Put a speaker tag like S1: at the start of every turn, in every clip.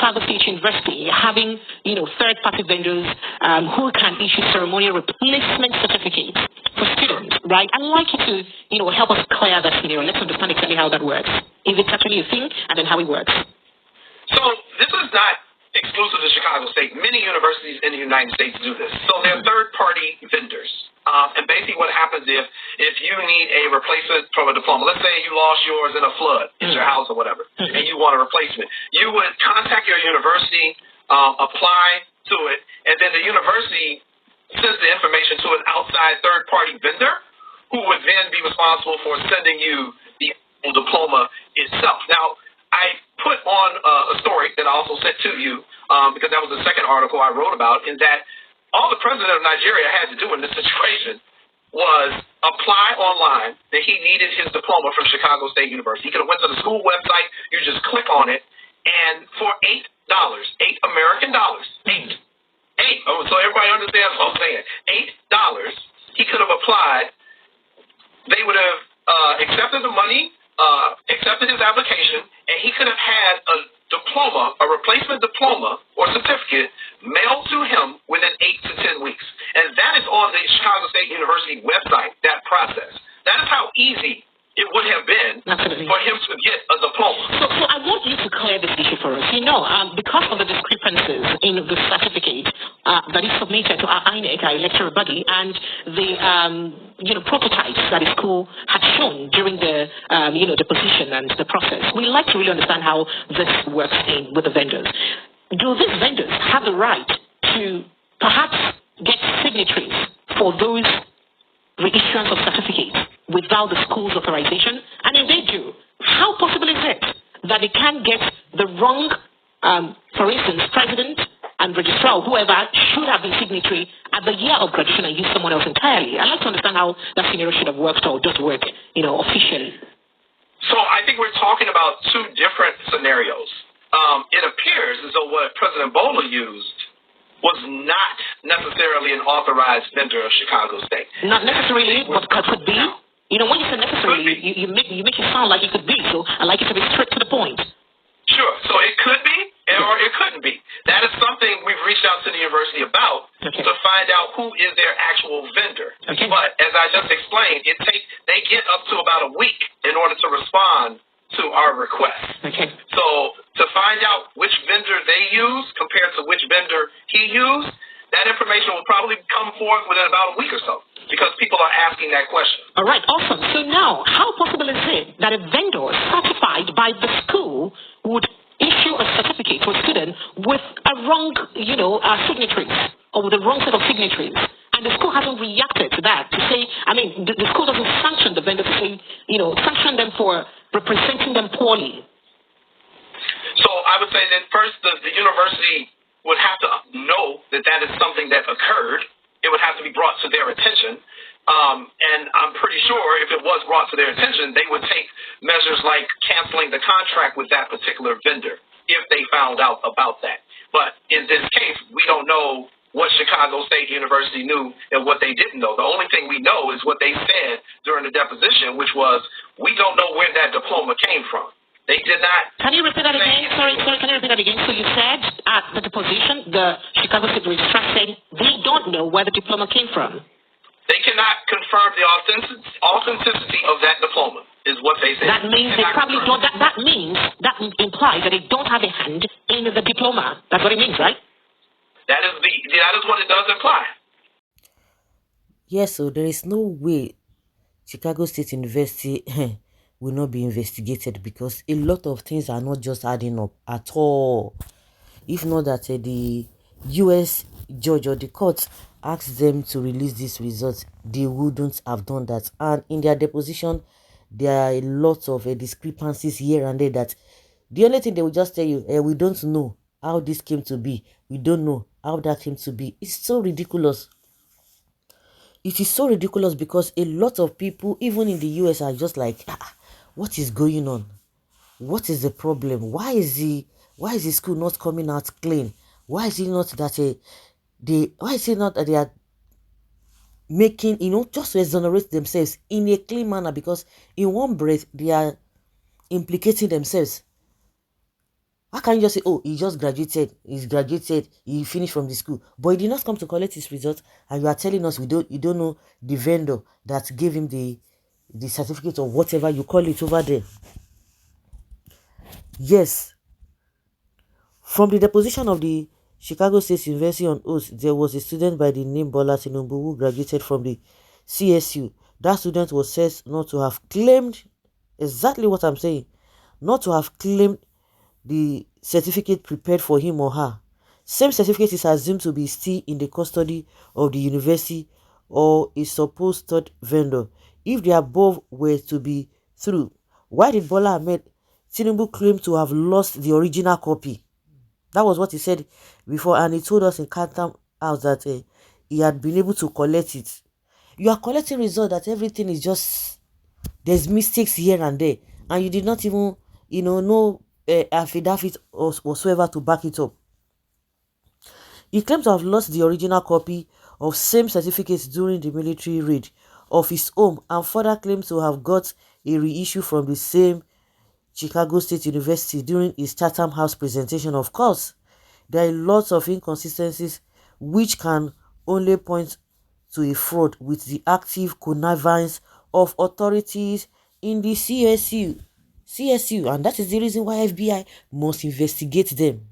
S1: Chicago State University having, third-party vendors who can issue ceremonial replacement certificates for students, right? I'd like you to, help us clear that scenario. Let's understand exactly how that works, if it's actually a thing, and then how it works.
S2: So this is not exclusive to Chicago State. Many universities in the United States do this. So they're third-party vendors. And basically what happens if you need a replacement from a diploma, let's say you lost yours in a flood in your house or whatever, and you want a replacement, you would contact your university, apply to it, and then the university sends the information to an outside third-party vendor who would then be responsible for sending you the diploma itself. Now, I put on a story that I also sent to you because that was the second article I wrote about, in that all the president of Nigeria had to do in this situation was apply online that he needed his diploma from Chicago State University. He could have went to the school website, you just click on it, and for $8, $8 American, so everybody understands what I'm saying, $8, he could have applied. They would have accepted the money, accepted his application, and he could have had a diploma, a replacement diploma or certificate mailed to him within 8 to 10 weeks. And that is on the Chicago State University website, that process. That is how easy it would have been for him to get a diploma.
S1: So I want you to clear this issue for us. Because of the discrepancies in the certificate that is submitted to our INEC, our electoral body, and the prototypes that the school had shown during the deposition and the process, we like to really understand how this works with the vendors. Do these vendors have the right to perhaps get signatories for those reissuance of certificates without the school's authorization? And if they do, how possible is it that they can get the wrong, for instance, president and registrar, whoever should have been signatory at the year of graduation and use someone else entirely? I'd like to understand how that scenario should have worked or does work, officially.
S2: So I think we're talking about two different scenarios. It appears as though what President Bola used was not necessarily an authorized vendor of Chicago State.
S1: Not necessarily, but could be. When you say necessarily, you make it sound like it could be. So I like it to be straight to the point.
S2: Sure. So it could be, or it couldn't be. That is something we've reached out to the university about to find out who is their actual vendor. Okay. But as I just explained, they get up to about a week in order to respond to our request.
S1: Okay.
S2: So to find out which vendor they use compared to which vendor he used, that information will probably come forth within about a week or so, because people are asking that question.
S1: All right, awesome. So now, how possible is it that a vendor certified by the school would issue a certificate to a student with a wrong, signatories, or with the wrong set of signatories, and the school hasn't reacted to that to say, the school doesn't sanction the vendor to say, sanction them for representing them poorly?
S2: So I would say that first, the university would have to know that that is something that occurred. It would have to be brought to their attention. And I'm pretty sure if it was brought to their attention, they would take measures like canceling the contract with that particular vendor if they found out about that. But in this case, we don't know what Chicago State University knew and what they didn't know. The only thing we know is what they said during the deposition, which was, we don't know where that diploma came from. They did not.
S1: Can you repeat that again? Sorry, can you repeat that again? So you said at the deposition, the Chicago State registrar said they don't know where the diploma came from.
S2: They cannot confirm the authenticity of that diploma, is what they said.
S1: That means they probably don't. That implies that they don't have a hand in the diploma. That's what it means, right?
S2: That is what it does imply.
S3: Yes, so there is no way Chicago State University will not be investigated, because a lot of things are not just adding up at all. If not that the US judge or the court asked them to release these results, they wouldn't have done that. And in their deposition, there are a lot of discrepancies here and there that the only thing they will just tell you, we don't know how this came to be. We don't know how that came to be. It's so ridiculous. It is so ridiculous because a lot of people, even in the US, are just like, what is going on? What is the problem? Why is the school not coming out clean? Why is it not that they are making, just to exonerate themselves in a clean manner, because in one breath they are implicating themselves. How can you just say, oh, he just graduated, he finished from the school, but he did not come to collect his results, and you are telling us you don't know the vendor that gave him the certificate or whatever you call it over there? Yes, from the deposition of the Chicago State University on oath, there was a student by the name Bola Tinubu who graduated from the CSU. That student was said not to have claimed exactly what I'm saying, not to have claimed the certificate prepared for him or her. Same certificate is assumed to be still in the custody of the university or a supposed third vendor. If the above were to be true, why did Bola Ahmed Tinubu claim to have lost the original copy? That was what he said before, and he told us in Canton House that he had been able to collect it. You are collecting results that everything is just, there's mistakes here and there, and you did not even, know affidavit or whatsoever to back it up. He claims to have lost the original copy of same certificates during the military raid of his home, and further claims to have got a reissue from the same Chicago State University during his Chatham House presentation. Of course, there are lots of inconsistencies which can only point to a fraud with the active connivance of authorities in the CSU, and that is the reason why FBI must investigate them.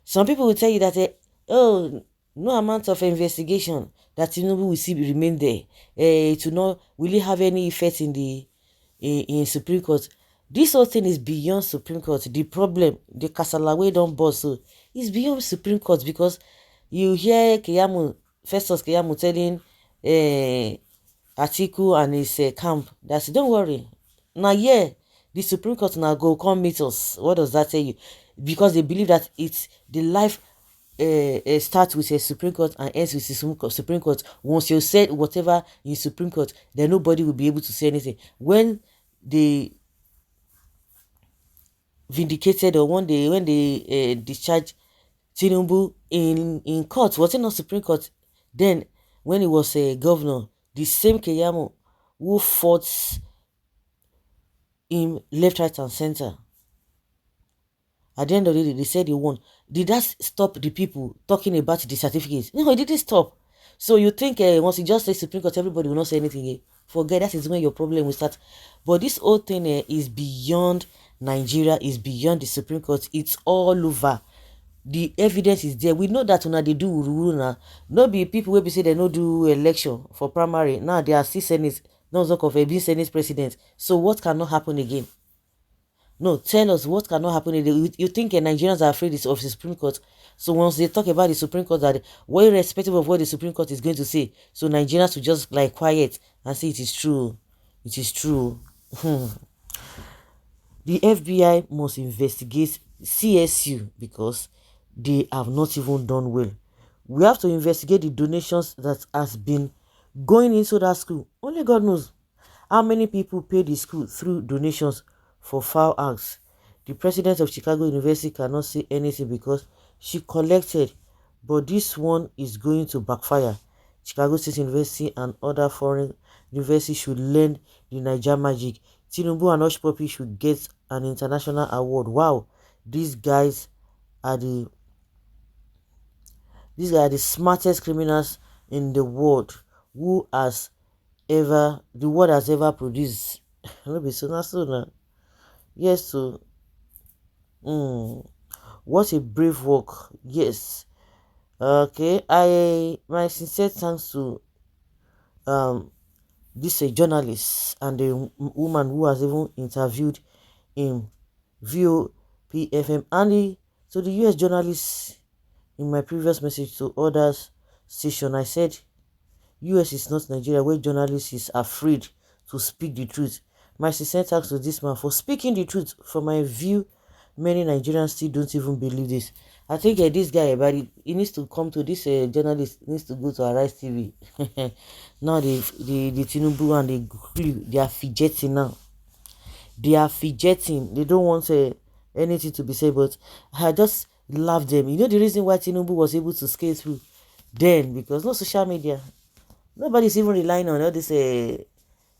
S3: Some people will tell you that, oh, no amount of investigation that Tinubu will see remain there. It will not, will it have any effect in the in Supreme Court? This whole thing is beyond Supreme Court. The problem, the kasala wey don burst, so it's beyond Supreme Court, because you hear Festus Keyamo telling Atiku and his camp that, don't worry, now yeah, the Supreme Court now go come meet us. What does that tell you? Because they believe that it's the life starts with a Supreme Court and ends with the Supreme Court. Once you said whatever in Supreme Court, then nobody will be able to say anything. When they vindicated, or when they discharged Tinubu in court, was it not Supreme Court? Then when he was a governor, the same Keyamo who fought him left, right, and center, at the end of the day, they said he won. Did that stop the people talking about the certificates? No, it didn't stop. So you think once you just say Supreme Court, everybody will not say anything? Forget, that is when your problem will start. But this whole thing is beyond Nigeria, is beyond the Supreme Court. It's all over. The evidence is there. We know that when they do rule now, no be people will be say they no do election for primary. Now they are still Senate, not talk of being Senate president. So what cannot happen again? No, tell us what cannot happen. You think Nigerians are afraid of the Supreme Court? So once they talk about the Supreme Court, that well, irrespective of what the Supreme Court is going to say, so Nigerians will just like quiet and say it is true. It is true. The FBI must investigate CSU because they have not even done well. We have to investigate the donations that has been going into that school. Only God knows how many people pay the school through donations for foul acts. The president of Chicago University cannot say anything because she collected, but this one is going to backfire. Chicago State University and other foreign universities should learn the Niger magic. Tinubu and Hush Puppy should get an international award. Wow, these guys are the smartest criminals in the world who has ever the world has ever produced. Yes, so what a brave work. Yes. Okay, my sincere thanks to this journalist and the woman who has even interviewed him, VOPFM, and to the US journalists. In my previous message to others station, I said US is not Nigeria where journalists is afraid to speak the truth. My sincere thanks to this man for speaking the truth. From my view, many Nigerians still don't even believe this. I think this guy, but he needs to come to this journalist, needs to go to Arise TV. Now the Tinubu and they are fidgeting now. They are fidgeting. They don't want anything to be said, but I just love them. You know the reason why Tinubu was able to scale through then? Because no social media. Nobody's even relying on all these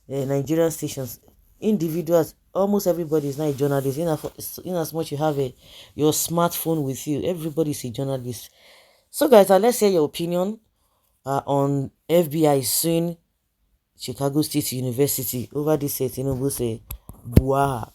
S3: Nigerian stations. individuals, almost everybody is not a journalist. In as much you have your smartphone with you, everybody is a journalist. So guys, let's hear your opinion on FBI suing Chicago State University over this Tinubu say Buaha.